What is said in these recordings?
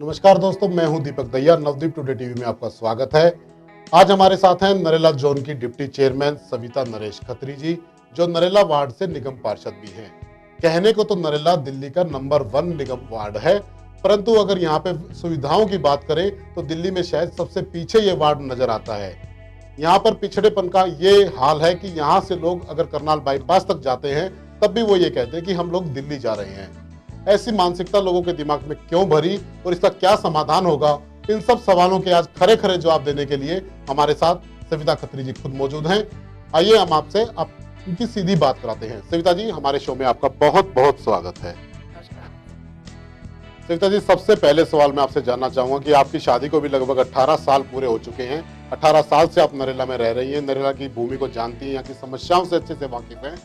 नमस्कार दोस्तों, मैं हूं दीपक दहिया। नवदीप टुडे टीवी में आपका स्वागत है। आज हमारे साथ हैं नरेला जोन की डिप्टी चेयरमैन सविता नरेश खत्री जी, जो नरेला वार्ड से निगम पार्षद भी हैं। कहने को तो नरेला दिल्ली का नंबर 1 निगम वार्ड है, परंतु अगर यहाँ पे सुविधाओं की बात करें तो दिल्ली में शायद सबसे पीछे ये वार्ड नजर आता है। यहाँ पर पिछड़ेपन का ये हाल है कि यहाँ से लोग अगर करनाल बाईपास तक जाते हैं तब भी वो ये कहते हैं कि हम लोग दिल्ली जा रहे हैं। ऐसी मानसिकता लोगों के दिमाग में क्यों भरी और इसका क्या समाधान होगा, इन सब सवालों के आज खरे खरे जवाब देने के लिए हमारे साथ सविता खत्री जी खुद मौजूद हैं। आइए हम आपसे इनकी सीधी बात कराते हैं। सविता जी, हमारे शो में आपका बहुत बहुत स्वागत है। सविता जी, सबसे पहले सवाल मैं आपसे जानना चाहूंगा कि आपकी शादी को भी लगभग 18 साल पूरे हो चुके हैं। 18 साल से आप नरेला में रह रही हैं, नरेला की भूमि को जानती हैं, यहाँ की समस्याओं से अच्छे से वाकिफ हैं।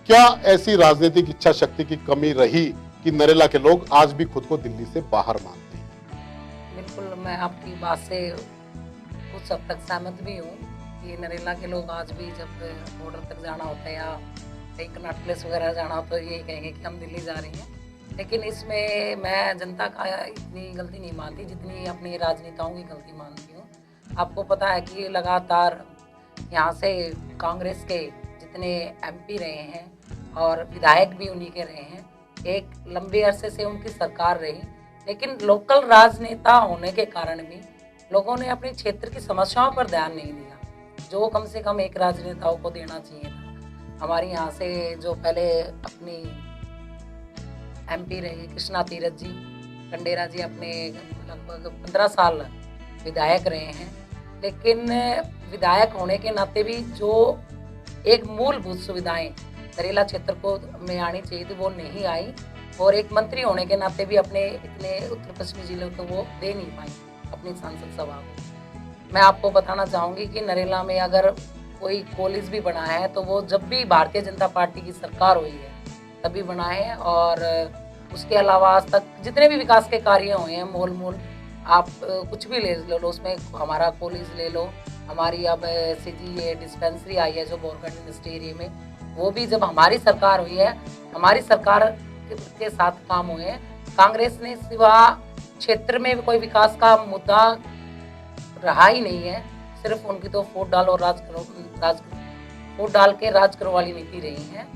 क्या ऐसी राजनीतिक इच्छा शक्ति की कमी रही कि नरेला के लोग आज भी खुद को दिल्ली से बाहर मानते हैं? बिल्कुल, मैं आपकी बात से कुछ हद तक सहमत भी हूँ कि नरेला के लोग आज भी जब बॉर्डर तक जाना होता है या कहीं कर्नाटक प्लेस वगैरह जाना हो तो यही कहेंगे कि हम दिल्ली जा रहे हैं। लेकिन इसमें मैं जनता का इतनी गलती नहीं मानती जितनी अपनी राजनेताओं की गलती मानती हूँ। आपको पता है कि लगातार यहाँ से कांग्रेस के जितने एमपी रहे हैं और विधायक भी उन्हीं के रहे हैं, एक लंबे अरसे से उनकी सरकार रही, लेकिन लोकल राजनेता होने के कारण भी लोगों ने अपने क्षेत्र की समस्याओं पर ध्यान नहीं दिया, जो कम से कम एक राजनेताओं को देना चाहिए था। हमारे यहाँ से जो पहले अपनी एमपी रही कृष्णा तीरथ जी कंडेरा जी, अपने लगभग 15 साल विधायक रहे हैं, लेकिन विधायक होने के नाते भी जो एक मूलभूत सुविधाएं नरेला क्षेत्र को में आनी चाहिए थी वो नहीं आई, और एक मंत्री होने के नाते भी अपने इतने उत्तर पश्चिमी जिलों को वो दे नहीं पाई अपनी सांसद सभा को। मैं आपको बताना चाहूँगी कि नरेला में अगर कोई कॉलेज भी बना है तो वो जब भी भारतीय जनता पार्टी की सरकार हुई है तभी बना है, और उसके अलावा आज तक जितने भी विकास के कार्य हुए हैं मूल आप कुछ भी ले लो, उसमें हमारा कॉलेज ले लो, हमारी अब सीजी डिस्पेंसरी आई है जो बोरगढ़ इंडस्ट्री एरिया में, वो भी जब हमारी सरकार हुई है, हमारी सरकार के साथ काम हुए हैं। कांग्रेस ने सिवा क्षेत्र में कोई विकास का मुद्दा रहा ही नहीं है, सिर्फ उनकी तो फूट डाल और फूट डाल के राज करो वाली नीति रही है।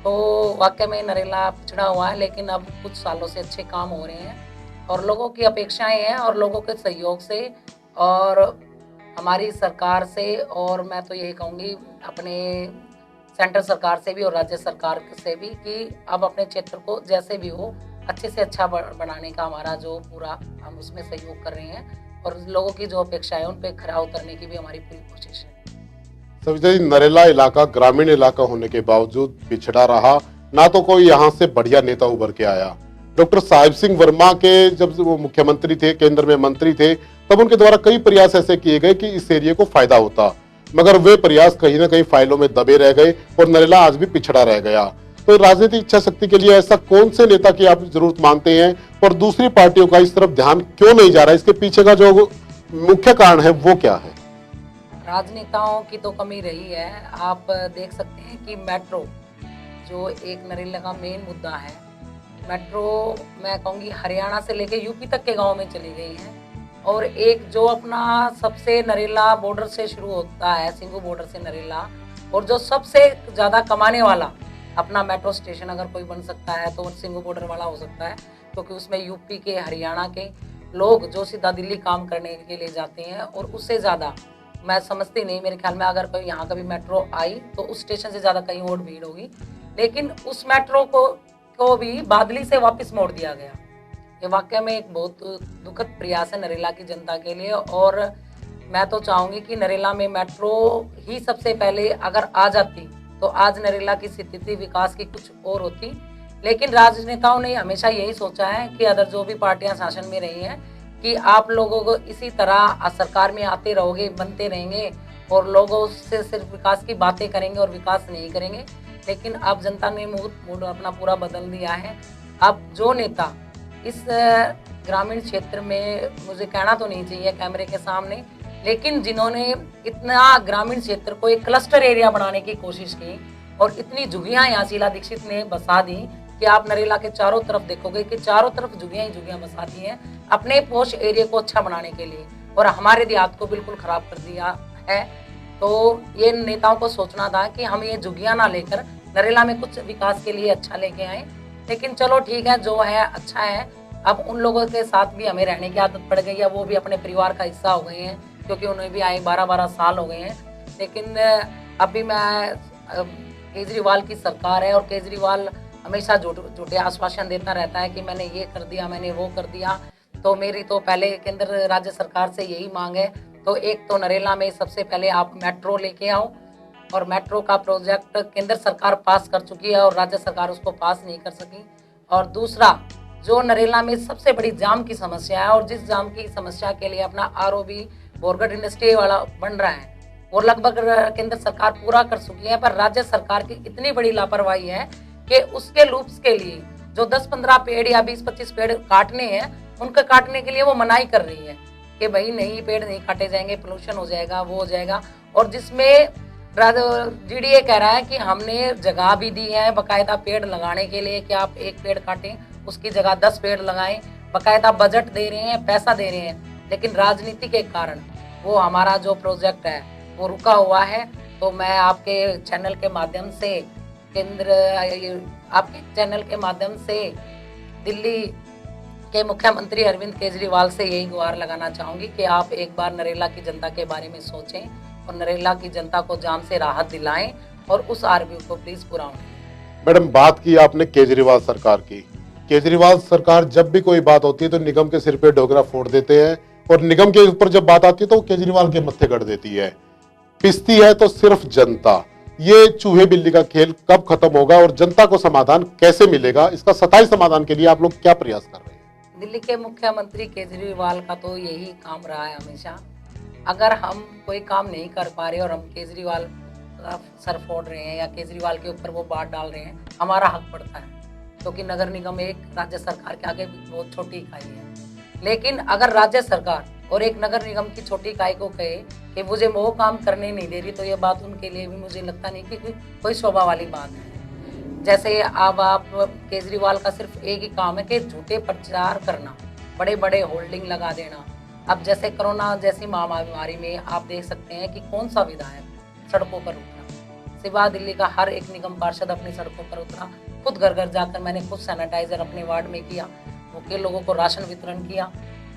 तो वाकई में नरेला पिछड़ा हुआ है, लेकिन अब कुछ सालों से अच्छे काम हो रहे हैं और लोगों की अपेक्षाएं हैं और लोगों के सहयोग से और हमारी सरकार से, और मैं तो यही कहूँगी अपने सेंट्रल सरकार से भी और राज्य सरकार से भी कि अब अपने क्षेत्र को जैसे भी हो अच्छे से अच्छा बनाने का हमारा जो पूरा हम उसमें सहयोग कर रहे हैं, और लोगों की जो अपेक्षाएं उन पे खरा उतरने की भी हमारी पूरी कोशिश है। सविता जी, नरेला इलाका ग्रामीण इलाका होने के बावजूद पिछड़ा रहा, ना तो कोई यहाँ से बढ़िया नेता उभर के आया। डॉक्टर साहिब सिंह वर्मा के जब वो मुख्यमंत्री थे, केंद्र में मंत्री थे, तब उनके द्वारा कई प्रयास ऐसे किए गए कि इस एरिया को फायदा होता, मगर वे प्रयास कहीं ना कहीं फाइलों में दबे रह गए और नरेला आज भी पिछड़ा रह गया। तो राजनीतिक इच्छा शक्ति के लिए ऐसा कौन से नेता की आप जरूरत मानते हैं और दूसरी पार्टियों का इस तरफ ध्यान क्यों नहीं जा रहा? इसके पीछे का जो मुख्य कारण है वो क्या है? राजनेताओं की तो कमी रही है। आप देख सकते हैं कि मेट्रो जो एक नरेला का मेन मुद्दा है, मेट्रो मैं कहूँगी हरियाणा से लेके यूपी तक के गाँव में चली गई है, और एक जो अपना सबसे नरेला बॉर्डर से शुरू होता है, सिंगू बॉर्डर से नरेला, और जो सबसे ज़्यादा कमाने वाला अपना मेट्रो स्टेशन अगर कोई बन सकता है तो सिंगू बॉर्डर वाला हो सकता है, क्योंकि उसमें यूपी के हरियाणा के लोग जो सीधा दिल्ली काम करने के लिए जाते हैं, और उससे ज़्यादा मैं समझती नहीं, मेरे ख्याल में अगर कोई यहाँ कभी मेट्रो आई तो उस स्टेशन से ज़्यादा कहीं और भीड़ होगी, लेकिन उस मेट्रो को भी बादली से वापस मोड़ दिया गया। ये वाकई में एक बहुत दुखद प्रयास है नरेला की जनता के लिए, और मैं तो चाहूँगी कि नरेला में मेट्रो ही सबसे पहले अगर आ जाती तो आज नरेला की स्थिति विकास की कुछ और होती, लेकिन राजनेताओं ने हमेशा यही सोचा है कि अदर जो भी पार्टियां शासन में रही हैं कि आप लोगों को इसी तरह सरकार में आते रहोगे, बनते रहेंगे और लोगों से सिर्फ विकास की बातें करेंगे और विकास नहीं करेंगे। लेकिन अब जनता ने मूड अपना पूरा बदल दिया है। अब जो नेता इस ग्रामीण क्षेत्र में, मुझे कहना तो नहीं चाहिए कैमरे के सामने, लेकिन जिन्होंने इतना ग्रामीण क्षेत्र को एक क्लस्टर एरिया बनाने की कोशिश की और इतनी झुग्गियां यहाँ शीला दीक्षित ने बसा दी कि आप नरेला के चारों तरफ देखोगे कि चारों तरफ झुग्गियां ही झुग्गियां बसा दी हैं अपने पोश एरिया को अच्छा बनाने के लिए, और हमारे देहात को बिल्कुल खराब कर दिया है। तो ये नेताओं को सोचना था कि हम ये झुग्गियां ना लेकर नरेला में कुछ विकास के लिए अच्छा लेके आए। लेकिन चलो ठीक है, जो है अच्छा है। अब उन लोगों के साथ भी हमें रहने की आदत पड़ गई है, वो भी अपने परिवार का हिस्सा हो गए हैं, क्योंकि उन्हें भी आए 12-12 साल हो गए हैं। लेकिन अभी मैं केजरीवाल की सरकार है, और केजरीवाल हमेशा झूठे आश्वासन देता रहता है कि मैंने ये कर दिया, मैंने वो कर दिया। तो मेरी तो पहले केंद्र राज्य सरकार से यही मांग है, तो एक तो नरेला में सबसे पहले आप मेट्रो लेके आओ, और मेट्रो का प्रोजेक्ट केंद्र सरकार पास कर चुकी है और राज्य सरकार उसको पास नहीं कर सकी। और दूसरा, जो नरेला में सबसे बड़ी जाम की समस्या है, और जिस जाम की समस्या के लिए अपना आरओबी बोरगढ़ इंडस्ट्री वाला बन रहा है, वो लगभग केंद्र सरकार पूरा कर चुकी है, पर राज्य सरकार की इतनी बड़ी लापरवाही है कि उसके लूप्स के लिए जो 10-15 पेड़ या 20-25 पेड़ काटने हैं, उनके काटने के लिए वो मनाही कर रही है कि भाई नहीं, पेड़ नहीं काटे जाएंगे, पोल्यूशन हो जाएगा, वो हो जाएगा। और जिसमें जीडीए कह रहा है कि हमने जगह भी दी है बाकायदा पेड़ लगाने के लिए कि आप एक पेड़ काटें, उसकी जगह 10 पेड़ लगाएं, बाकायदा बजट दे रहे हैं, पैसा दे रहे हैं, लेकिन राजनीति के कारण वो हमारा जो प्रोजेक्ट है वो रुका हुआ है। तो मैं आपके चैनल के माध्यम से आपके चैनल के माध्यम से दिल्ली के मुख्यमंत्री अरविंद केजरीवाल से यही गुहार लगाना चाहूंगी कि आप एक बार नरेला की जनता के बारे में सोचें और नरेला की जनता को जाम से राहत दिलाएं और उस आरबीओ को प्लीज पूरा हों। मैडम, बात की आपने केजरीवाल सरकार की। केजरीवाल सरकार जब भी कोई बात होती है तो निगम के सिर पे डोगरा फोड़ देते हैं, और निगम के ऊपर जब बात आती है तो केजरीवाल के मत्थे गड़ देती है। पिसती है तो सिर्फ जनता। ये चूहे बिल्ली का खेल कब खत्म होगा और जनता को समाधान कैसे मिलेगा? इसका स्थायी समाधान के लिए आप लोग क्या प्रयास कर रहे हैं? दिल्ली के मुख्यमंत्री केजरीवाल का तो यही काम रहा है हमेशा, अगर हम कोई काम नहीं कर पा रहे और हम केजरीवाल का सर फोड़ रहे हैं या केजरीवाल के ऊपर वो बात डाल रहे हैं, हमारा हक पड़ता है, क्योंकि नगर निगम एक राज्य सरकार के आगे बहुत छोटी इकाई है। लेकिन अगर राज्य सरकार और एक नगर निगम की छोटी इकाई को कहे कि मुझे वो काम करने नहीं दे रही, तो ये बात उनके लिए भी मुझे लगता नहीं कि कोई शोभा वाली बात है। जैसे अब आप केजरीवाल का सिर्फ एक ही काम है कि झूठे प्रचार करना, बड़े बड़े होल्डिंग लगा देना। अब जैसे कोरोना जैसी महामारी में आप देख सकते हैं कि कौन सा विधायक सड़कों पर उतरा, सिवा दिल्ली का हर एक निगम पार्षद अपनी सड़कों पर उतरा, खुद घर घर जाकर मैंने खुद सैनिटाइजर अपने वार्ड में किया, भूखे लोगों को राशन वितरण किया,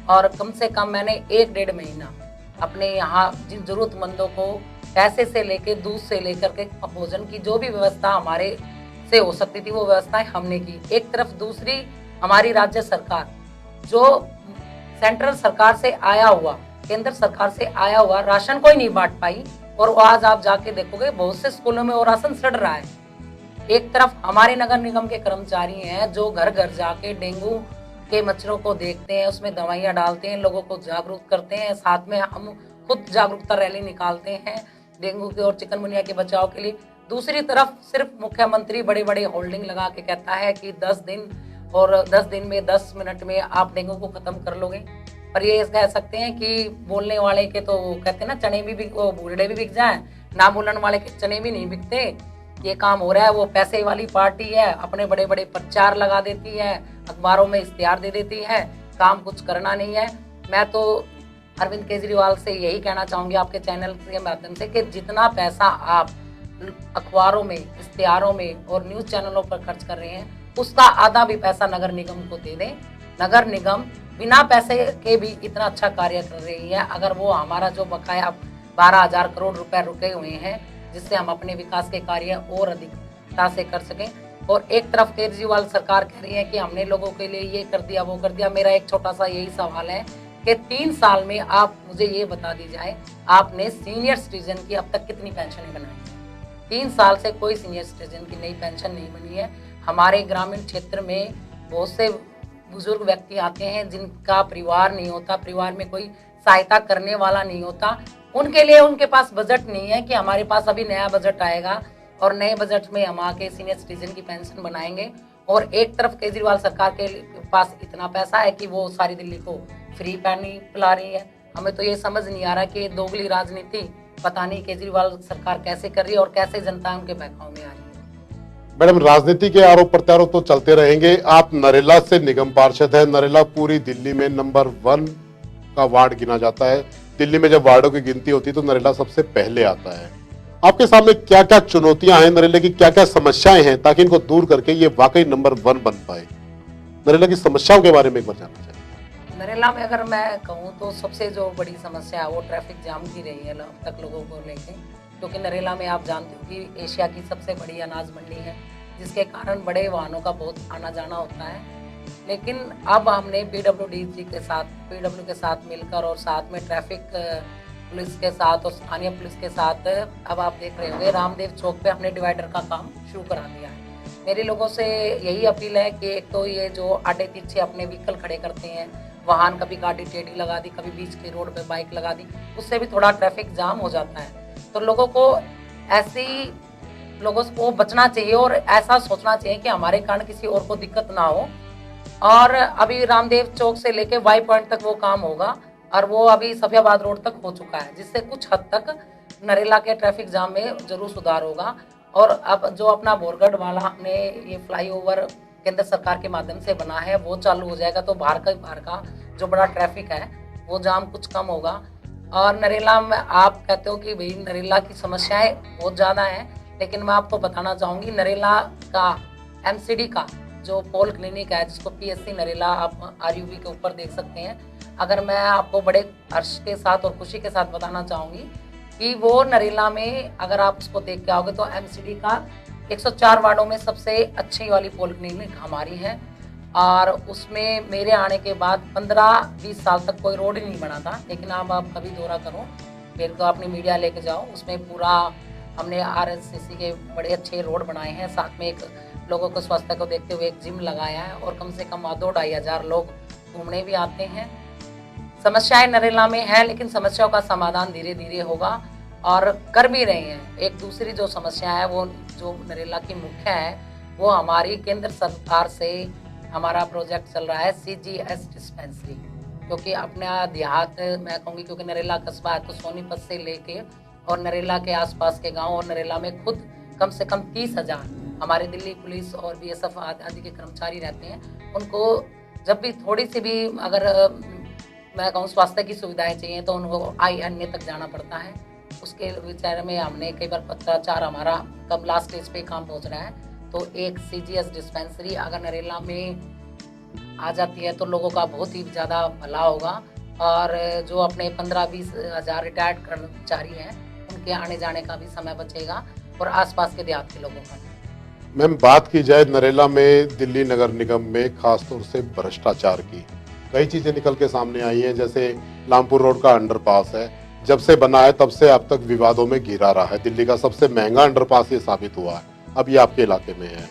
और कम से कम मैंने 1-1.5 महीना अपने यहाँ जिन जरूरतमंदों को पैसे से लेके दूध से लेकर के भोजन की जो भी व्यवस्था हमारे से हो सकती थी वो व्यवस्थाएं हमने की। एक तरफ दूसरी हमारी राज्य सरकार जो सेंट्रल सरकार से आया हुआ, केंद्र सरकार से आया हुआ राशन कोई नहीं बांट पाई, और आज आप जाके देखोगे बहुत से स्कूलों में वो राशन सड़ रहा है। एक तरफ हमारे नगर निगम के कर्मचारी हैं जो घर घर जाके डेंगू के मच्छरों को देखते हैं, उसमें दवाइयां डालते हैं, लोगों को जागरूक करते हैं, साथ में हम खुद जागरूकता रैली निकालते हैं डेंगू के और चिकनगुनिया के बचाव के लिए। दूसरी तरफ सिर्फ मुख्यमंत्री बड़े बड़े होल्डिंग लगा के कहता है कि 10 दिन और 10 दिन में 10 मिनट में आप डेंगू को खत्म कर लोगे। पर ये कह सकते हैं कि बोलने वाले के तो कहते हैं ना, चने भी बिक, बूढ़े भी बिक जाएं, ना बोलने वाले के चने भी नहीं बिकते। ये काम हो रहा है, वो पैसे वाली पार्टी है, अपने बड़े बड़े प्रचार लगा देती है, अखबारों में इश्तिहार दे देती है, काम कुछ करना नहीं है। मैं तो अरविंद केजरीवाल से यही कहना चाहूंगी आपके चैनल के माध्यम से कि जितना पैसा आप अखबारों में, इश्तिहारों में और न्यूज चैनलों पर खर्च कर रहे हैं, उसका आधा भी पैसा नगर निगम को दे दें। नगर निगम बिना पैसे के भी इतना अच्छा कार्य कर रही है। अगर वो हमारा जो बकाया 12,000 करोड़ रुपए रुके हुए हैं, जिससे हम अपने विकास के कार्य और अधिकता से कर सकें, और एक तरफ केजरीवाल सरकार कह रही है कि हमने लोगों के लिए ये कर दिया, वो कर दिया। मेरा एक छोटा सा यही सवाल है कि 3 साल में आप मुझे ये बता दी जाए, आपने सीनियर सिटीजन की अब तक कितनी पेंशनें बनाई? 3 साल से कोई सीनियर सिटीजन की नई पेंशन नहीं बनी है। हमारे ग्रामीण क्षेत्र में बहुत से बुजुर्ग व्यक्ति आते हैं जिनका परिवार नहीं होता, परिवार में कोई सहायता करने वाला नहीं होता, उनके लिए उनके पास बजट नहीं है कि हमारे पास अभी नया बजट आएगा और नए बजट में हम आके सीनियर सिटीजन की पेंशन बनाएंगे। और एक तरफ केजरीवाल सरकार के पास इतना पैसा है कि वो सारी दिल्ली को फ्री पानी पिला रही है। हमें तो ये समझ नहीं आ रहा कि ये दोगली राजनीति पता नहीं केजरीवाल सरकार कैसे कर रही है और कैसे जनता उनके बहकाव में आ रही है। मैडम, राजनीति के आरोप प्रत्यारोप तो चलते रहेंगे। आप नरेला से निगम पार्षद है। नरेला पूरी दिल्ली में नंबर 1 का वार्ड गिना जाता है। दिल्ली में जब वार्डों की गिनती होती है तो नरेला सबसे पहले आता है। आपके सामने क्या क्या चुनौतियां हैं, नरेला की क्या क्या समस्याएं हैं, ताकि इनको दूर करके ये वाकई नंबर 1 बन पाए? नरेला की समस्याओं के बारे में एक बार जानना चाहिए। नरेला में अगर मैं कहूँ तो सबसे जो बड़ी समस्या है वो ट्रैफिक जाम की रही है अब तक लोगों को लेके, क्योंकि नरेला में आप जानते हो कि एशिया की सबसे बड़ी अनाज मंडी है, जिसके कारण बड़े वाहनों का बहुत आना जाना होता है। लेकिन अब हमने पीडब्ल्यूडी के साथ मिलकर और साथ में ट्रैफिक पुलिस के साथ और स्थानीय पुलिस के साथ, अब आप देख रहे होंगे रामदेव चौक पे हमने डिवाइडर का काम शुरू करा दिया है। मेरे लोगों से यही अपील है कि एक तो ये जो आड़े तिरछे अपने व्हीकल खड़े करते हैं, वाहन कभी गाड़ी टेढ़ी लगा दी, कभी बीच के रोड पे बाइक लगा दी, उससे भी थोड़ा ट्रैफिक जाम हो जाता है। तो लोगों को बचना चाहिए और ऐसा सोचना चाहिए कि हमारे कारण किसी और को दिक्कत ना हो। और अभी रामदेव चौक से लेके वाई पॉइंट तक वो काम होगा और वो अभी सफियाबाद रोड तक हो चुका है, जिससे कुछ हद तक नरेला के ट्रैफिक जाम में जरूर सुधार होगा। और अब जो अपना बोरगढ़ वाला हमने ये फ्लाईओवर केंद्र सरकार के माध्यम से बना है वो चालू हो जाएगा, तो बाहर का जो बड़ा ट्रैफिक है वो जाम कुछ कम होगा। और नरेला में आप कहते हो कि भाई नरेला की समस्याएं बहुत ज़्यादा हैं, लेकिन मैं आपको बताना चाहूँगी नरेला का एमसीडी का जो पोल क्लिनिक है, जिसको पीएससी नरेला आप आरयूबी के ऊपर देख सकते हैं। अगर मैं आपको बड़े हर्ष के साथ और खुशी के साथ बताना चाहूँगी कि वो नरेला में अगर आप उसको देख के आओगे तो एमसीडी का 104 वार्डों में सबसे अच्छी वाली पोल क्लिनिक हमारी है। और उसमें मेरे आने के बाद 15-20 साल तक कोई रोड ही नहीं बना था, लेकिन अब आप कभी दौरा करो, फिर तो अपनी मीडिया लेके जाओ, उसमें पूरा हमने आरएससीसी के बड़े अच्छे रोड बनाए हैं। साथ में एक लोगों को स्वास्थ्य को देखते हुए एक जिम लगाया है और कम से कम 2-2.5 हज़ार लोग घूमने भी आते हैं। समस्याएं नरेला में है, लेकिन समस्याओं का समाधान धीरे धीरे होगा और कर भी रहे हैं। एक दूसरी जो समस्या है वो जो नरेला की मुख्य है वो हमारी केंद्र सरकार से हमारा प्रोजेक्ट चल रहा है CGS डिस्पेंसरी, क्योंकि अपना देहात मैं कहूँगी, क्योंकि नरेला कस्बा है तो सोनीपत से लेके और नरेला के आसपास के गांव और नरेला में खुद कम से कम 30,000 हमारे दिल्ली पुलिस और BSF आदि के कर्मचारी रहते हैं। उनको जब भी थोड़ी सी भी अगर मैं कहूँ स्वास्थ्य की सुविधाएं चाहिए तो उनको अन्य तक जाना पड़ता है। उसके विचार में हमने कई बार पत्राचार हमारा कब लास्ट स्टेज पे काम पहुँच रहा है, तो एक CGS डिस्पेंसरी अगर नरेला में आ जाती है तो लोगों का बहुत ही ज़्यादा भला होगा। और जो अपने 15-20 हज़ार रिटायर्ड कर्मचारी हैं उनके आने जाने का भी समय बचेगा और आसपास के देहात के लोगों का। मैम, बात की जाए नरेला में दिल्ली नगर निगम में खासतौर से भ्रष्टाचार की, कई चीजें निकल के सामने आई हैं। जैसे लामपुर रोड का अंडरपास है, जब से बना है तब से अब तक विवादों में घिरा रहा है। दिल्ली का सबसे महंगा अंडरपास ये साबित हुआ है, अब ये आपके इलाके में है।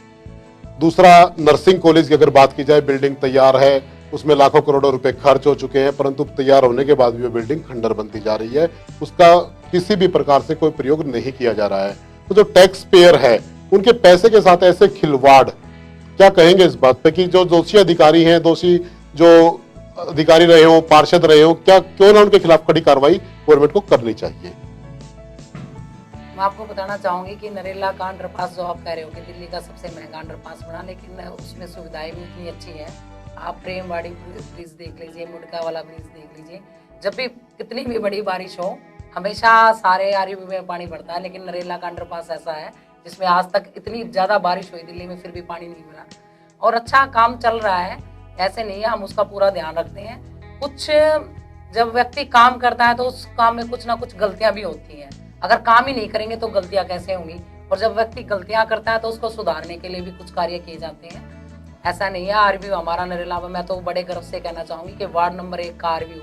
दूसरा, नर्सिंग कॉलेज की अगर बात की जाए, बिल्डिंग तैयार है, उसमें लाखों करोड़ों रुपए खर्च हो चुके हैं, परंतु तैयार होने के बाद भी वो बिल्डिंग खंडर बनती जा रही है, उसका किसी भी प्रकार से कोई प्रयोग नहीं किया जा रहा है। तो जो टैक्स पेयर है उनके पैसे के साथ ऐसे खिलवाड़, क्या कहेंगे इस बात पे कि जो दोषी अधिकारी हैं, दोषी जो अधिकारी रहे हो, पार्षद रहे हो, क्या क्यों ना उनके खिलाफ कड़ी कार्रवाई गवर्नमेंट को करनी चाहिए? मैं आपको बताना चाहूँगी कि नरेला का अंडरपास जो आप कह रहे हो कि दिल्ली का सबसे महंगा अंडरपास बना, लेकिन उसमें सुविधाएं भी इतनी अच्छी है। आप प्रेमवाड़ी ब्रिज देख लीजिए, मुडका वाला ब्रिज देख लीजिए, जब भी कितनी भी बड़ी बारिश हो हमेशा सारे आरयूबी में पानी भरता है। लेकिन नरेला का अंडरपास ऐसा है जिसमें आज तक इतनी ज़्यादा बारिश हुई दिल्ली में फिर भी पानी नहीं मिला और अच्छा काम चल रहा है। ऐसे नहीं है, हम उसका पूरा ध्यान रखते हैं। कुछ जब व्यक्ति काम करता है तो उस काम में कुछ ना कुछ गलतियां भी होती हैं। अगर काम ही नहीं करेंगे तो गलतियां कैसे होंगी, और जब व्यक्ति गलतियां करता है तो उसको सुधारने के लिए भी कुछ कार्य किए जाते हैं। ऐसा नहीं है। आरव्यू हमारा नरेला में, मैं तो बड़े गर्व से कहना चाहूँगी कि वार्ड नंबर 1 का आरव्यू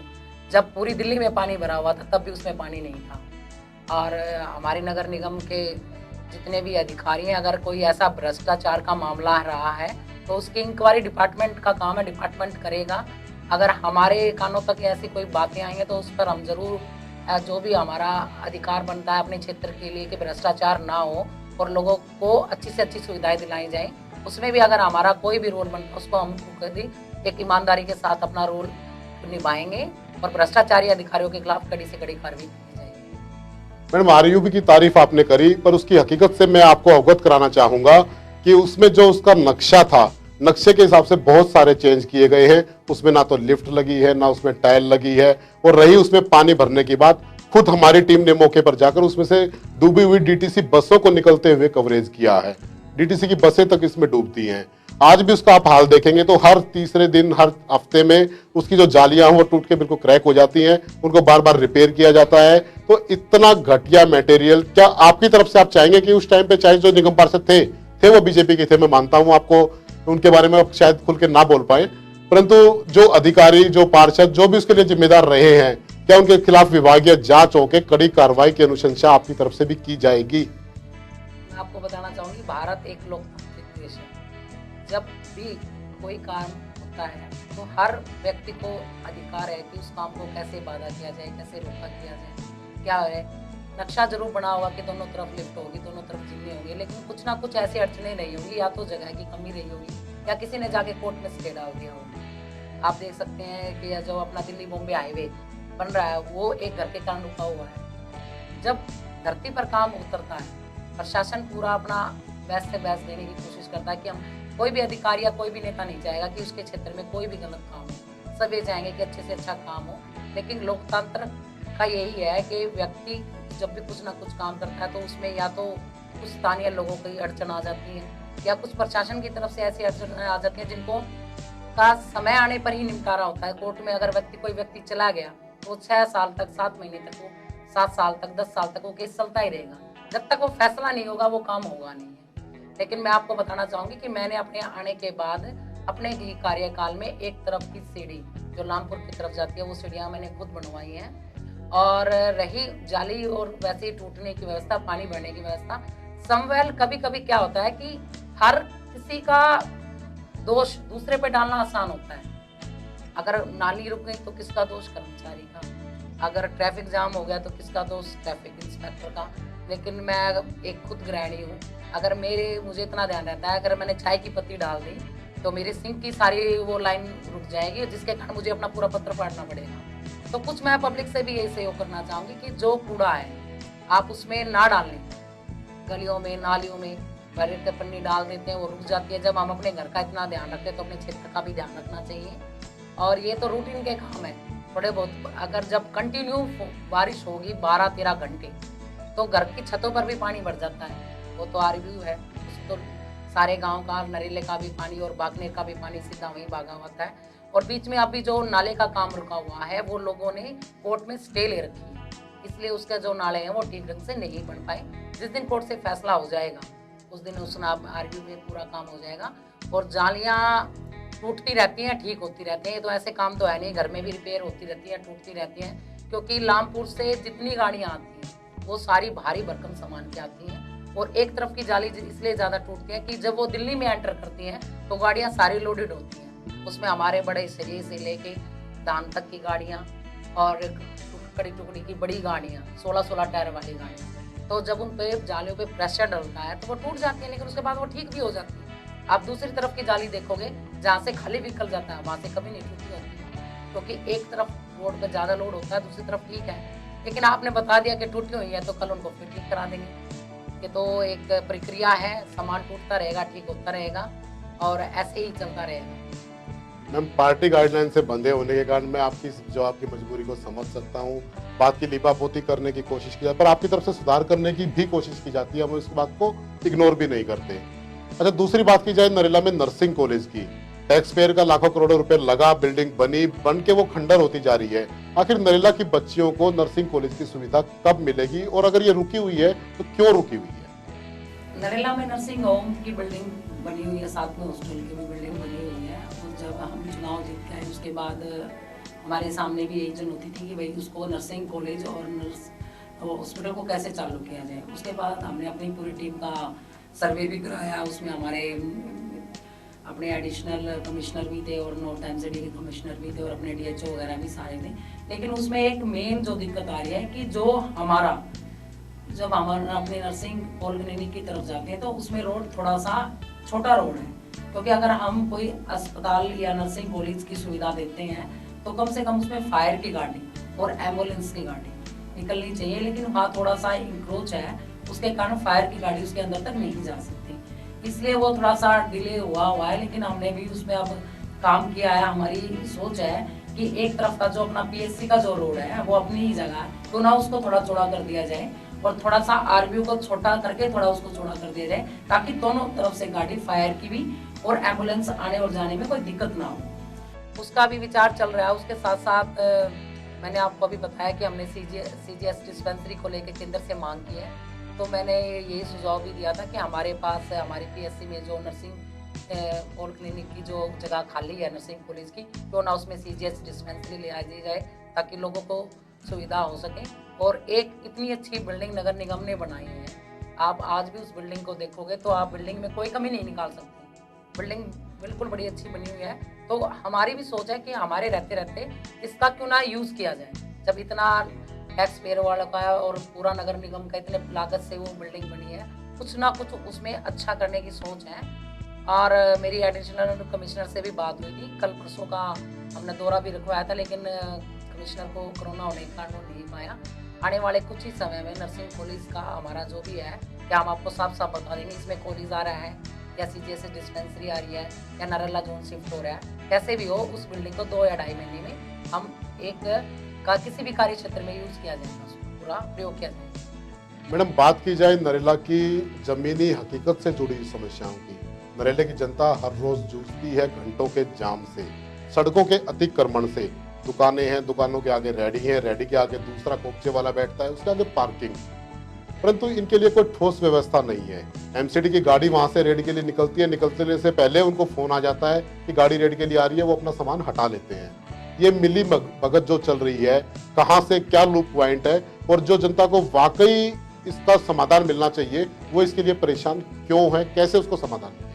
जब पूरी दिल्ली में पानी भरा हुआ था तब भी उसमें पानी नहीं था। और हमारे नगर निगम के जितने भी अधिकारी हैं, अगर कोई ऐसा भ्रष्टाचार का मामला रहा है तो उसकी इंक्वायरी डिपार्टमेंट का काम है, डिपार्टमेंट करेगा। अगर हमारे कानों तक ऐसी कोई बातें आई हैं तो उस पर हम जरूर जो भी हमारा अधिकार बनता है अपने क्षेत्र के लिए कि भ्रष्टाचार ना हो और लोगों को अच्छी से अच्छी सुविधाएं दिलाई जाएं, उसमें भी अगर हमारा कोई भी रोल बनता है उसको हम एक ईमानदारी के साथ अपना रोल निभाएंगे और भ्रष्टाचारी अधिकारियों के खिलाफ कड़ी से कड़ी कार्रवाई की जाएगी। मैडम, आरयूबी की तारीफ आपने करी, पर उसकी हकीकत से मैं आपको अवगत कराना चाहूंगा कि उसमें जो उसका नक्शा था, नक्शे के हिसाब से बहुत सारे चेंज किए गए हैं। उसमें ना तो लिफ्ट लगी है, ना उसमें टाइल लगी है, और रही उसमें पानी भरने की बात, खुद हमारी टीम ने मौके पर जाकर उसमें से डूबी हुई डीटीसी बसों को निकलते हुए कवरेज किया है। डीटीसी की बसें तक इसमें डूबती हैं। आज भी उसका आप हाल देखेंगे तो हर तीसरे दिन, हर हफ्ते में उसकी जो जालियां हैं वो टूट के बिल्कुल क्रैक हो जाती हैं, उनको बार बार रिपेयर किया जाता है। तो इतना घटिया मटेरियल, क्या आपकी तरफ से आप चाहेंगे कि उस टाइम पे चाहे जो निगम पार्षद थे वो बीजेपी के थे, मैं मानता हूं, आपको उनके बारे में आप शायद खुल के ना बोल पाए, परंतु जो अधिकारी, जो पार्षद, जो भी उसके लिए जिम्मेदार रहे हैं, क्या उनके खिलाफ विभागीय जांच होकर कड़ी कार्रवाई की अनुशंसा आपकी तरफ से भी की जाएगी? मैं आपको बताना चाहूंगी, भारत एक लोकतांत्रिक देश है। जब भी कोई काम होता है तो हर व्यक्ति को अधिकार है कि उस काम को कैसे बाधा किया जाए, कैसे रोका किया जाए। क्या है, नक्शा जरूर बना होगा कि दोनों तरफ लिफ्ट होगी, दोनों तरफ जिम्मे होंगे, लेकिन कुछ ना कुछ ऐसी अड़चने नहीं होंगी, या तो जगह की कमी रही होगी, या किसी ने जाके कोर्ट में स्टे डाल दिया होगा। आप देख सकते हैं कि जो अपना दिल्ली बॉम्बे हाईवे बन रहा है वो एक घर के कारण रुका हुआ है। जब धरती पर काम उतरता है, प्रशासन पूरा अपना बेस्ट से बेस्ट देने की कोशिश करता है कि हम, कोई भी अधिकारी या कोई भी नेता नहीं चाहेगा कि उसके क्षेत्र में कोई भी गलत काम हो, सब ये चाहेंगे कि अच्छे से अच्छा काम हो। लेकिन लोकतंत्र का यही है कि व्यक्ति जब भी कुछ ना कुछ काम करता है तो उसमें या तो कुछ स्थानीय लोगों की अड़चन आ जाती है, या कुछ प्रशासन की तरफ से ऐसी अड़चन आ जाती है जिनको का समय आने पर ही निपटारा होता है। कोर्ट में अगर कोई व्यक्ति चला गया तो 6 साल तक, 7 महीने तक, वो 7 साल तक, 10 साल तक वो केस चलता ही रहेगा। जब तक वो फैसला नहीं होगा वो काम होगा नहीं है। लेकिन मैं आपको बताना चाहूंगी कि मैंने अपने आने के बाद अपने ही कार्यकाल में एक तरफ की सीढ़ी जो लामपुर की तरफ जाती है वो सीढ़ियाँ मैंने खुद बनवाई हैं। और रही जाली और वैसे ही टूटने की व्यवस्था, पानी भरने की व्यवस्था, समवेल कभी कभी क्या होता है कि हर किसी का दोष दूसरे पे डालना आसान होता है। अगर नाली रुक गई तो किसका दोष? कर्मचारी का। अगर ट्रैफिक जाम हो गया तो किसका दोष? ट्रैफिक इंस्पेक्टर का। लेकिन मैं एक खुद गृहिणी हूँ, अगर मुझे इतना ध्यान रहता है, अगर मैंने चाय की पत्ती डाल दी तो मेरे सिंक की सारी वो लाइन रुक जाएगी, जिसके कारण मुझे अपना पूरा पत्र फाड़ना पड़ेगा। तो कुछ मैं पब्लिक से भी यही सहयोग करना चाहूँगी कि जो कूड़ा है आप उसमें ना डालें, गलियों में, नालियों में भर के पन्नी डाल देते हैं, वो रुक जाती है। जब हम अपने घर का इतना ध्यान रखते हैं तो अपने क्षेत्र का भी ध्यान रखना चाहिए। और ये तो रूटीन के काम है, थोड़े बहुत। अगर जब कंटिन्यू बारिश होगी 12-13 घंटे तो घर की छतों पर भी पानी भर जाता है। वो तो आरव्यू है, तो सारे गांव का, नरेले का भी पानी और बागनेर का भी पानी सीधा वहीं भागा होता है। और बीच में अभी जो नाले का काम रुका हुआ है वो लोगों ने कोर्ट में स्टे ले रखी है, इसलिए उसके जो नाले हैं वो ठीक ढंग से नहीं बन पाए। जिस दिन कोर्ट से फैसला हो जाएगा उस दिन उस आरव्यू में पूरा काम हो जाएगा। और जालियाँ टूटती रहती हैं, ठीक होती रहती हैं, ये तो ऐसे काम तो है नहीं, घर में भी रिपेयर होती रहती है, टूटती रहती हैं। क्योंकि लामपुर से जितनी गाड़ियाँ आती हैं वो सारी भारी भरकम सामान की आती हैं। और एक तरफ की जाली इसलिए ज़्यादा टूटती है कि जब वो दिल्ली में एंटर करती हैं तो गाड़ियाँ सारी लोडेड होती हैं। उसमें हमारे बड़े सरिये से लेके दान तक की गाड़ियाँ और टुकड़ी टुकड़ी की बड़ी गाड़ियाँ, 16-16 टायर वाली गाड़ियाँ, तो जब उन पे जालियों पे प्रेशर डलता है तो वो टूट जाती है, लेकिन उसके बाद वो ठीक भी हो जाती है। आप दूसरी तरफ की जाली देखोगे जहाँ से खाली व्हीकल जाता है वहाँ से कभी नहीं टूटी होती है, क्योंकि एक तरफ रोड पर ज़्यादा लोड होता है, दूसरी तरफ ठीक है। लेकिन आपने बता दिया कि टूटी हुई है तो कल उनको फिर ठीक करा देंगे। ये तो एक प्रक्रिया है, सामान टूटता रहेगा, ठीक होता रहेगा और ऐसे ही चलता रहेगा। मैम, पार्टी गाइडलाइन से बंधे होने के कारण मैं आपकी जो आपकी मजबूरी को समझ सकता हूँ। बात की लिपापोती करने की कोशिश की जाती है, पर आपकी तरफ से सुधार करने की भी कोशिश की जाती है, हम इस बात को इग्नोर भी नहीं करते। अच्छा, दूसरी बात की जाए नरेला में नर्सिंग कॉलेज की, टैक्स पेयर का लाखों करोड़ों रुपए लगा, बिल्डिंग बनी, बन के वो खंडर होती जा रही है। आखिर नरेला की बच्चियों को नर्सिंग कॉलेज की सुविधा कब मिलेगी, और अगर ये रुकी हुई है तो क्यों रुकी हुई है? नरेला में नर्सिंग होम की बिल्डिंग बनी हुई है, साथ में हॉस्टल की भी बिल्डिंग बनी हुई है। और जब हम चुनाव जीत के आए उसके बाद हमारे सामने भी यही चुनौती थी कि भाई उसको नर्सिंग कॉलेज और हॉस्पिटल को कैसे चालू किया जाए। उसके बाद हमने अपनी पूरी टीम का सर्वे भी कराया, उसमें हमारे अपने एडिशनल कमिश्नर भी थे और नॉर्थ एमसीडी के कमिश्नर भी थे और अपने डीएचओ वगैरह भी सारे थे। लेकिन उसमें एक मेन जो दिक्कत आ रही है कि जो जब हम अपने नर्सिंग पॉलिक्लिनिक की तरफ जाते हैं तो उसमें रोड थोड़ा सा छोटा रोड है, क्योंकि अगर हम कोई अस्पताल या नर्सिंग कॉलेज की सुविधा देते हैं तो कम से कम उसमें फायर की गाड़ी और एम्बुलेंस की गाड़ी निकलनी चाहिए। लेकिन वहाँ थोड़ा सा इंक्रोच है, उसके कारण फायर की गाड़ी उसके अंदर तक नहीं जा सकती। इसलिए वो थोड़ा सा डिले हुआ है, लेकिन हमने भी उसमें अब काम किया है। हमारी सोच है कि एक तरफ का जो अपना पीएससी का जो रोड है वो अपनी ही जगह है, तो ना उसको थोड़ा चौड़ा कर दिया जाए और थोड़ा सा आरबीओ को छोटा करके थोड़ा उसको चौड़ा कर दिया जाए, ताकि दोनों तरफ से गाड़ी, फायर की भी और एम्बुलेंस आने और जाने में कोई दिक्कत ना हो। उसका भी विचार चल रहा है। उसके साथ साथ मैंने आपको अभी बताया कि हमने सीजीएस डिस्पेंसरी को लेकर केंद्र से मांग की है, तो मैंने यही सुझाव भी दिया था कि हमारे पास हमारे पीएससी में जो नर्सिंग और क्लिनिक की जो जगह खाली है नर्सिंग कॉलेज की, तो ना उसमें सीजीएस डिस्पेंसरी ले दी जाए, ताकि लोगों को सुविधा हो सके। और एक इतनी अच्छी बिल्डिंग नगर निगम ने बनाई है, आप आज भी उस बिल्डिंग को देखोगे तो आप बिल्डिंग में कोई कमी नहीं निकाल सकते। बिल्डिंग बिल्कुल बड़ी अच्छी बनी हुई है, तो हमारी भी सोच है कि हमारे रहते रहते इसका क्यों ना यूज़ किया जाए। जब इतना टैक्स पेयर वालों का है और पूरा नगर निगम का इतने लागत से वो बिल्डिंग बनी है, कुछ ना कुछ उसमें अच्छा करने की सोच है। और मेरी एडिशनल कमिश्नर से भी बात हुई थी, कल परसों का हमने दौरा भी रखवाया था, लेकिन कमिश्नर को कोरोना होने के कारण वो नहीं पाया। आने वाले कुछ ही समय में नर्सिंग कॉलेज का हमारा जो भी है, क्या हम आपको साफ साफ बता देंगे, इसमें कॉलेज आ रहा है या सीजीएस डिस्पेंसरी आ रही है या नरेला जोन शिफ्ट हो रहा है, कैसे भी हो उस बिल्डिंग को 2 या ढाई महीने में हम एक का किसी भी कार्य क्षेत्र में यूज़ किया जाएगा, उसको पूरा प्रयोग किया जाएगा। मैडम, बात की जाए नरेला की जमीनी हकीकत से जुड़ी समस्याओं की, नरेले की जनता हर रोज जूझती है घंटों के जाम से, सड़कों के अतिक्रमण से। दुकानें हैं, दुकानों के आगे रेडी है, रेडी के आगे दूसरा कोपचे वाला बैठता है, उसके आगे पार्किंग, परंतु इनके लिए कोई ठोस व्यवस्था नहीं है। एमसीडी की गाड़ी वहां से रेडी के लिए निकलती है, निकलने से पहले उनको फोन आ जाता है कि गाड़ी रेडी के लिए आ रही है, वो अपना सामान हटा लेते हैं। ये मिली भगत जो चल रही है, कहां से क्या लूप पॉइंट है, और जो जनता को वाकई इसका समाधान मिलना चाहिए वो इसके लिए परेशान क्यों है, कैसे उसको समाधान मिले?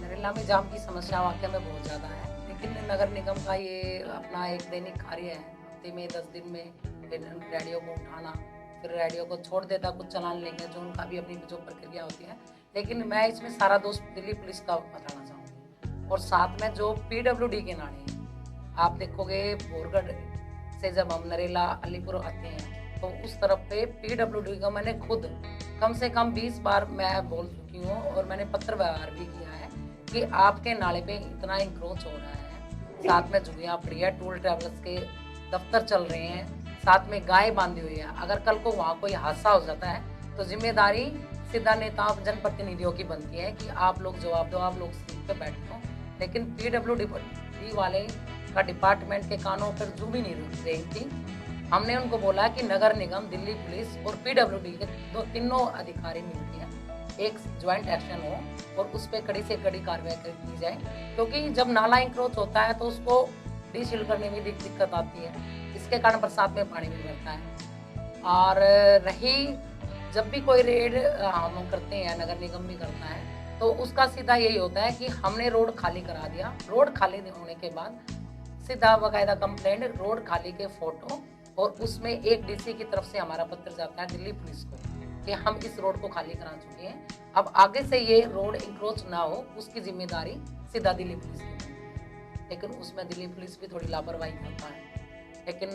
नरेला में जाम की समस्या वाकई में बहुत ज़्यादा है, लेकिन नगर निगम का ये अपना एक दैनिक कार्य है। हफ्ते में 10 दिन में रेडियो को उठाना, फिर रेडियो को छोड़ देता, कुछ चलान लेंगे, जो उनका भी अपनी जो प्रक्रिया होती है। लेकिन मैं इसमें सारा दोष दिल्ली पुलिस का बताना चाहूँगी, और साथ में जो पीडब्ल्यूडी के नारे हैं, आप देखोगे बोरगढ़ से जब हम नरेला अलीपुर आते हैं तो उस तरफ पे पीडब्ल्यूडी का मैंने खुद कम से कम 20 बार मैं बोल चुकी हूँ, और मैंने पत्र व्यवहार भी किया है कि आपके नाले पे इतना इंक्रोच हो रहा है, साथ में झुग्गियाँ पड़ी है, टूल ट्रैवलर्स के दफ्तर चल रहे हैं, साथ में गाय बांधी हुई है। अगर कल को वहाँ कोई हादसा हो जाता है तो जिम्मेदारी सीधा नेता जनप्रतिनिधियों की बनती है कि आप लोग जवाब दो, आप लोग सीट पे बैठो। लेकिन पीडब्ल्यूडी वाले का डिपार्टमेंट के कानों पर जू भी नहीं रुक रही थी। हमने उनको बोला कि नगर निगम, दिल्ली पुलिस और पीडब्ल्यूडी के तीनों अधिकारी मिलकर एक ज्वाइंट एक्शन हो और उस पर कड़ी से कड़ी कार्रवाई की जाए, क्योंकि जब नाला इंक्रोच होता है तो उसको डीसील करने में दिक्कत आती है, इसके कारण बरसात में पानी भी बढ़ता है। और रही जब भी कोई रेड हम करते हैं, नगर निगम भी करता है, तो उसका सीधा यही होता है कि हमने रोड खाली करा दिया। रोड खाली होने के बाद सीधा बाकायदा कंप्लेंट, रोड खाली के फोटो, और उसमें एक डीसी की तरफ से हमारा पत्र जाता है दिल्ली पुलिस को कि हम इस रोड को खाली करा चुके हैं, अब आगे से ये रोड इंक्रोच ना हो, उसकी जिम्मेदारी सीधा दिल्ली पुलिस की है। लेकिन उसमें दिल्ली पुलिस भी थोड़ी लापरवाही करता है, लेकिन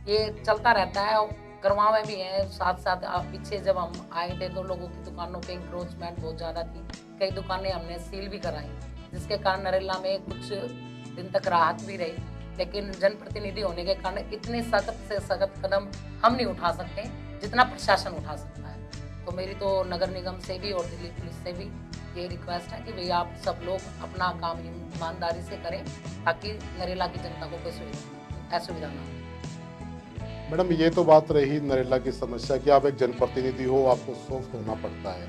ये चलता रहता है। करवावे भी हैं साथ साथ। पीछे जब हम आए थे तो लोगों की दुकानों पे इंक्रोचमेंट बहुत ज़्यादा थी, कई दुकानें हमने सील भी कराई, जिसके कारण नरेला में कुछ दिन तक राहत भी रही। लेकिन जनप्रतिनिधि होने के कारण इतने सख्त से सख्त कदम हम नहीं उठा सकते जितना प्रशासन उठा सकता है। तो मेरी तो नगर निगम से भी और दिल्ली पुलिस से भी ये रिक्वेस्ट है कि भैया आप सब लोग अपना काम ईमानदारी से करें, ताकि नरेला की जनता को कोई असुविधा ना हो। मैडम, ये तो बात रही नरेला की समस्या कि आप एक जनप्रतिनिधि हो, आपको सॉफ्ट होना पड़ता है,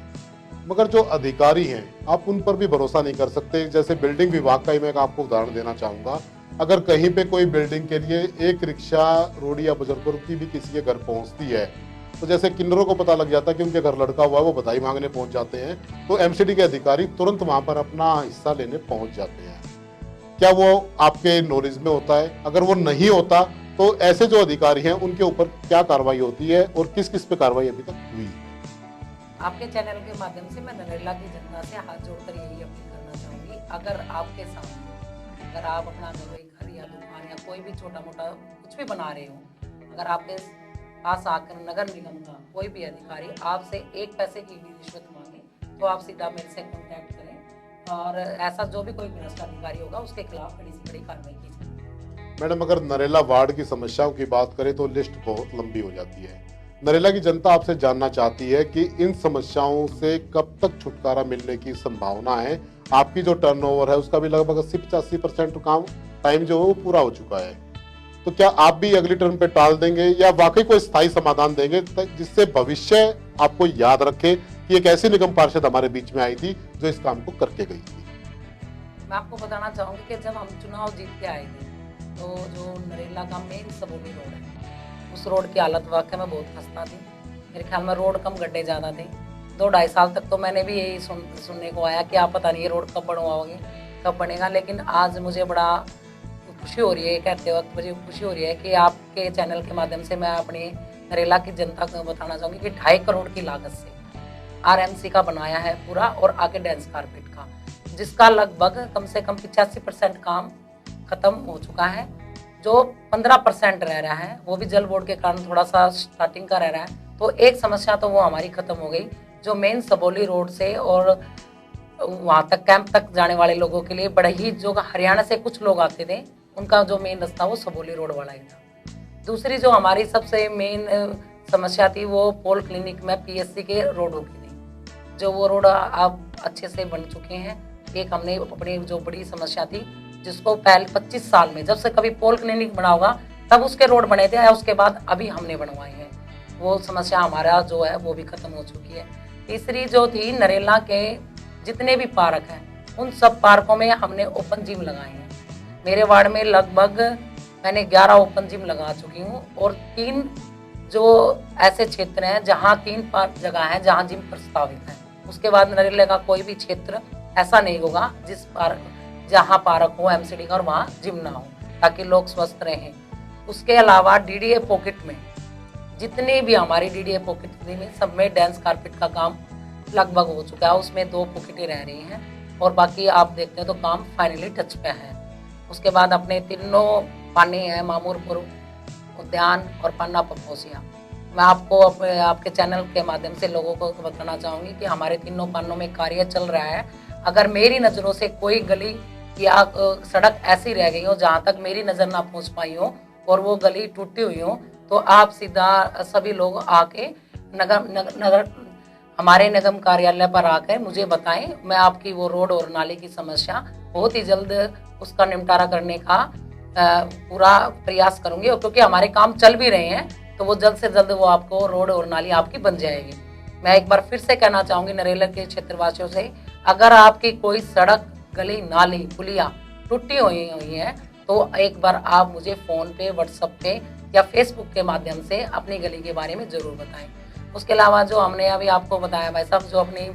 मगर जो अधिकारी हैं आप उन पर भी भरोसा नहीं कर सकते। जैसे बिल्डिंग विभाग का ही मैं आपको उदाहरण देना चाहूँगा, अगर कहीं पे कोई बिल्डिंग के लिए एक रिक्शा रोडी या बुजुर्गों की भी किसी के घर पहुँचती है, तो जैसे किन्नरों को पता लग जाता है कि उनके घर लड़का हुआ है, वो बधाई मांगने पहुँच जाते हैं, तो एमसीडी के अधिकारी तुरंत वहाँ पर अपना हिस्सा लेने पहुँच जाते हैं। क्या वो आपके नॉलेज में होता है? अगर वो नहीं होता तो ऐसे जो अधिकारी हैं उनके ऊपर क्या कार्रवाई होती है और किस किस पे कार्रवाई अभी तक हुई? आपके चैनल के माध्यम से मैं नरेला की जनता से हाथ जोड़कर यही अपील करना चाहूँगी, अगर आपके सामने, अगर आप अपना कोई घर या दुकान या कोई भी छोटा मोटा कुछ भी बना रहे हो, अगर आपके पास आकर नगर निगम का कोई भी अधिकारी आपसे 1 पैसे की भी रिश्वत मांगे, तो आप सीधा मेरे से कॉन्टैक्ट करें और ऐसा जो भी कोई भ्रष्ट अधिकारी होगा उसके खिलाफ कड़ी से कड़ी कार्रवाई की जाए। मैडम, अगर नरेला वार्ड की समस्याओं की बात करें तो लिस्ट बहुत लंबी हो जाती है। नरेला की जनता आपसे जानना चाहती है कि इन समस्याओं से कब तक छुटकारा मिलने की संभावना है। आपकी जो टर्नओवर है उसका भी लगभग 80-85% काम टाइम जो है वो पूरा हो चुका है। तो क्या आप भी अगली टर्म पे टाल देंगे या वाकई कोई स्थायी समाधान देंगे जिससे भविष्य आपको याद रखे कि एक ऐसी निगम पार्षद हमारे बीच में आई थी जो इस काम को करके गई थी? मैं आपको बताना चाहूँगी कि जब हम चुनाव जीत के आए थे तो जो नरेला का मेन सबोली रोड है उस रोड की हालत वाकई में बहुत खस्ता थी। मेरे ख्याल में रोड कम गड्ढे ज़्यादा थे। 2-2.5 साल तक तो मैंने भी यही सुनने को आया कि आप पता नहीं ये रोड कब बनवाओगे, कब बनेगा। लेकिन आज मुझे बड़ा खुशी हो रही है, कहते वक्त मुझे खुशी हो रही है कि आपके चैनल के माध्यम से मैं अपनी नरेला की जनता को बताना चाहूँगी कि 2.5 करोड़ की लागत से आरएमसी का बनाया है पूरा और आगे डांस कारपेट का, जिसका लगभग कम से कम 85% काम खत्म हो चुका है। जो 15% रह रहा है वो भी जल बोर्ड के कारण थोड़ा सा स्टार्टिंग का रह रहा है। तो एक समस्या तो वो हमारी खत्म हो गई, जो मेन सबोली रोड से और वहाँ तक कैंप तक जाने वाले लोगों के लिए बड़े ही, जो हरियाणा से कुछ लोग आते थे उनका जो मेन रास्ता वो सबोली रोड वाला ही था। दूसरी जो हमारी सबसे मेन समस्या थी वो पोल क्लिनिक में पीएससी के रोडों की थी, जो वो रोड अब अच्छे से बन चुके हैं। एक हमने अपनी जो बड़ी समस्या थी जिसको पहले 25 साल में जब से कभी पोल क्लिनिक बना होगा तब उसके रोड बने थे, उसके बाद अभी हमने बनवाए हैं, वो समस्या हमारा जो है वो भी खत्म हो चुकी है। तीसरी जो थी नरेला के जितने भी पार्क हैं उन सब पार्कों में हमने ओपन जिम लगाए हैं। मेरे वार्ड में लगभग मैंने 11 ओपन जिम लगा चुकी हूँ और 3 जो ऐसे क्षेत्र हैं जहाँ 3 पार्क जगह हैं जहाँ जिम प्रस्तावित है। उसके बाद नरेला का कोई भी क्षेत्र ऐसा नहीं होगा जिस पार्क जहाँ पार्क हो एमसीडी का और वहाँ जिम ना हो, ताकि लोग स्वस्थ रहें। उसके अलावा डीडीए पॉकेट में जितने भी हमारी डीडीए पॉकेट में सब में डांस कारपेट का काम लगभग हो चुका है। उसमें 2 पॉकेटें रह रही हैं और बाकी आप देखते हैं तो काम फाइनली टच पे है। उसके बाद अपने तीनों पानी हैं, मामूरपुर उद्यान और पन्ना पपोसिया। मैं आपको आपके चैनल के माध्यम से लोगों को बताना चाहूँगी कि हमारे तीनों पानों में कार्य चल रहा है। अगर मेरी नज़रों से कोई गली या सड़क ऐसी रह गई हो जहाँ तक मेरी नज़र ना पहुँच पाई हो और वो गली टूटी हुई हो, तो आप सीधा सभी लोग आके नगर हमारे निगम कार्यालय पर आकर मुझे बताएं। मैं आपकी वो रोड और नाली की समस्या बहुत ही जल्द उसका निपटारा करने का पूरा प्रयास करूंगी, और क्योंकि हमारे काम चल भी रहे हैं तो वो जल्द से जल्द वो आपको रोड और नाली आपकी बन जाएगी। मैं एक बार फिर से कहना चाहूंगी नरेला के क्षेत्रवासियों से, अगर आपकी कोई सड़क, गली, नाली, पुलिया टूटी हुई है तो एक बार आप मुझे फ़ोन पे, व्हाट्सएप पे या फेसबुक के माध्यम से अपनी गली के बारे में ज़रूर बताएं। उसके अलावा जो हमने अभी आपको बताया भाई साहब, जो अपनी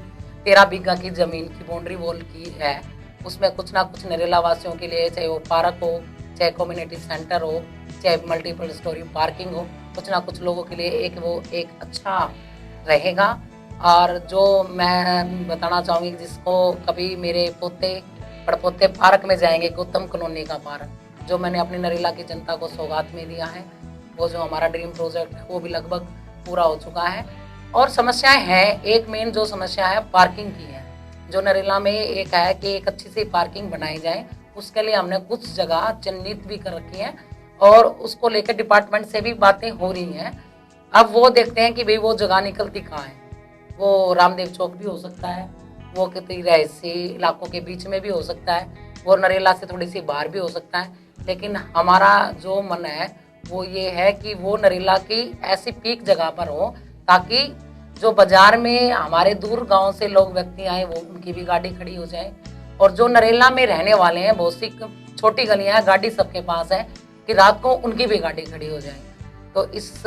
13 बीघा की ज़मीन की बाउंड्री वॉल की है उसमें कुछ ना कुछ नरेला वासियों के लिए, चाहे वो पार्क हो, चाहे कम्युनिटी सेंटर हो, चाहे मल्टीपल स्टोरी पार्किंग हो, कुछ ना कुछ लोगों के लिए एक अच्छा रहेगा। और जो मैं बताना चाहूँगी, जिसको कभी मेरे पोते पड़पोते पार्क में जाएंगे, गौतम कॉलोनी का पार्क जो मैंने अपनी नरेला की जनता को सौगात में दिया है, वो जो हमारा ड्रीम प्रोजेक्ट है वो भी लगभग पूरा हो चुका है। और समस्याएं हैं, एक मेन जो समस्या है पार्किंग की है, जो नरेला में एक है कि एक अच्छी सी पार्किंग बनाई जाए। उसके लिए हमने कुछ जगह चिन्हित भी कर रखी है और उसको लेकर डिपार्टमेंट से भी बातें हो रही हैं। अब वो देखते हैं कि भाई वो जगह निकलती कहाँ है। वो रामदेव चौक भी हो सकता है, वो किसी रहायशी इलाकों के बीच में भी हो सकता है, वो नरेला से थोड़ी सी बाहर भी हो सकता है। लेकिन हमारा जो मन है वो ये है कि वो नरेला की ऐसी पीक जगह पर हो ताकि जो बाजार में हमारे दूर गांव से लोग व्यक्ति आए वो उनकी भी गाड़ी खड़ी हो जाए, और जो नरेला में रहने वाले हैं, बहुत सी छोटी गलियां हैं, गाड़ी सबके पास है, कि रात को उनकी भी गाड़ी खड़ी हो जाए। तो इस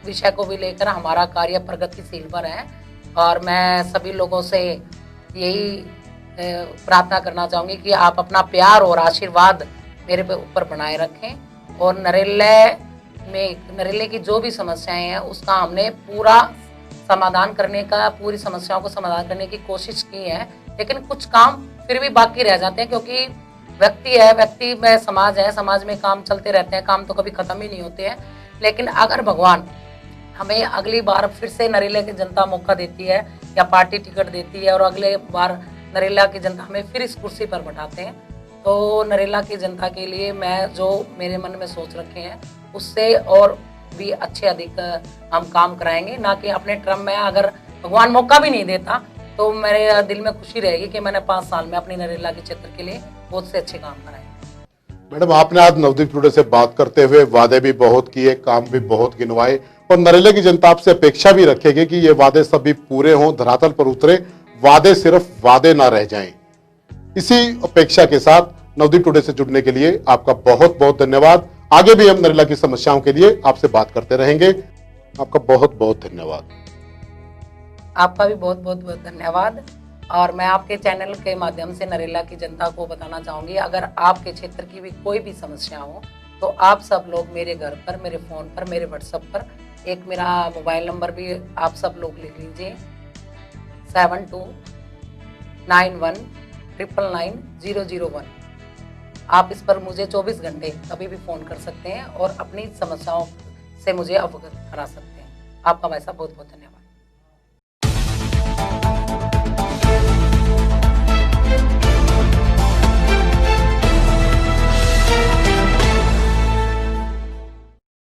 विषय को भी लेकर हमारा कार्य प्रगतिशील पर है और मैं सभी लोगों से यही प्रार्थना करना चाहूँगी कि आप अपना प्यार और आशीर्वाद मेरे पे ऊपर बनाए रखें। और नरेले की जो भी समस्याएं हैं उसका हमने पूरा समाधान करने का, पूरी समस्याओं को समाधान करने की कोशिश की है, लेकिन कुछ काम फिर भी बाकी रह जाते हैं क्योंकि व्यक्ति में समाज है, समाज में काम चलते रहते हैं, काम तो कभी खत्म ही नहीं होते हैं। लेकिन अगर भगवान हमें अगली बार फिर से नरेले की जनता मौका देती है या पार्टी टिकट देती है और अगले बार नरेला की जनता हमें फिर इस कुर्सी पर बैठाते हैं। तो नरेला की जनता के लिए मैं जो मेरे मन में सोच रखे हैं उससे और भी अच्छे अधिक हम काम कराएंगे, ना कि अपने टर्म में अगर भगवान मौका भी नहीं देता तो मेरे दिल में खुशी रहेगी कि मैंने 5 साल में अपनी नरेला के क्षेत्र के लिए बहुत से अच्छे काम कराए। मैडम, आपने आज नवदीप टुडे से बात करते हुए वादे भी बहुत किए, काम भी बहुत गिनवाए और नरेला की जनता आपसे अपेक्षा भी रखेगी कि ये वादे सभी पूरे हों, धरातल पर उतरे, वादे सिर्फ वादे ना रह जाएं। इसी अपेक्षा के साथ नवदीप टुडे से जुड़ने के लिए आपका बहुत बहुत धन्यवाद। आगे भी हम नरेला की समस्याओं के लिए आपसे बात करते रहेंगे। आपका बहुत बहुत धन्यवाद। आपका भी बहुत बहुत धन्यवाद। और मैं आपके चैनल के माध्यम से नरेला की जनता को बताना चाहूँगी, अगर आपके क्षेत्र की भी कोई भी समस्या हो तो आप सब लोग मेरे घर पर, मेरे फ़ोन पर, मेरे व्हाट्सएप पर, एक मेरा मोबाइल नंबर भी आप सब लोग लिख लीजिए 7291999001। आप इस पर मुझे 24 घंटे कभी भी फ़ोन कर सकते हैं और अपनी समस्याओं से मुझे अवगत करा सकते हैं। आपका वैसा बहुत बहुत धन्यवाद।